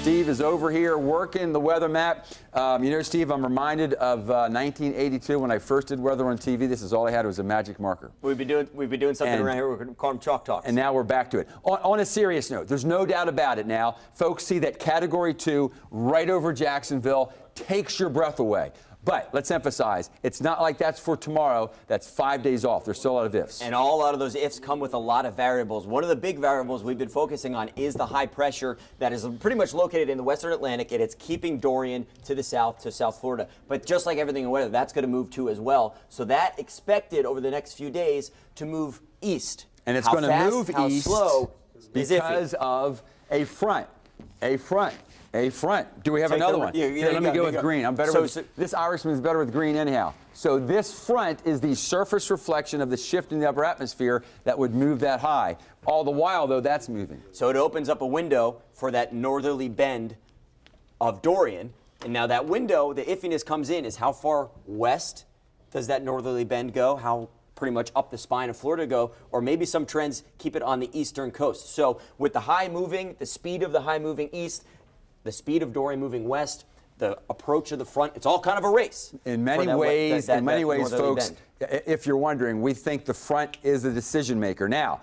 Steve is over here working the weather map. You know, Steve, I'm reminded of 1982 when I first did weather on TV. This is all I had was a magic marker. We've been doing something around here. We're going to call them chalk talks. And now we're back to it. On a serious note, there's no doubt about it now. Folks see that Category 2 right over Jacksonville takes your breath away. But let's emphasize, it's not like that's for tomorrow. That's 5 days off. There's still a lot of ifs. And a lot of those ifs come with a lot of variables. One of the big variables we've been focusing on is the high pressure that is pretty much located in the western Atlantic, and it's keeping Dorian to South Florida. But just like everything in weather, that's going to move too as well. So that expected over the next few days to move east. And it's going to move east slow because of a front. Do we have another one? Here, let me go with green. I'm better with this. Irishman's better with green anyhow. So this front is the surface reflection of the shift in the upper atmosphere that would move that high. All the while, though, that's moving. So it opens up a window for that northerly bend of Dorian. And now that window, the iffiness comes in is how far west does that northerly bend go? How pretty much up the spine of Florida go, or maybe some trends keep it on the eastern coast. So with the high moving, the speed of the high moving east, the speed of Dorian moving west, the approach of the front, it's all kind of a race. In many ways, folks, if you're wondering, we think the front is the decision maker. Now,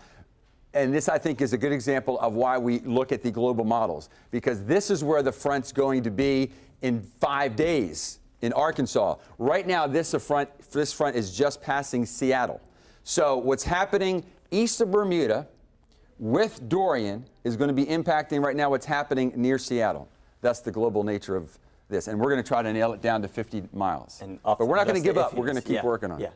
and this, I think, is a good example of why we look at the global models, because this is where the front's going to be in 5 days in Arkansas. Right now, this front is just passing Seattle. So what's happening east of Bermuda with Dorian is going to be impacting right now what's happening near Seattle. That's the global nature of this. And we're going to try to nail it down to 50 miles. But we're not going to give up. We're going to keep working on it.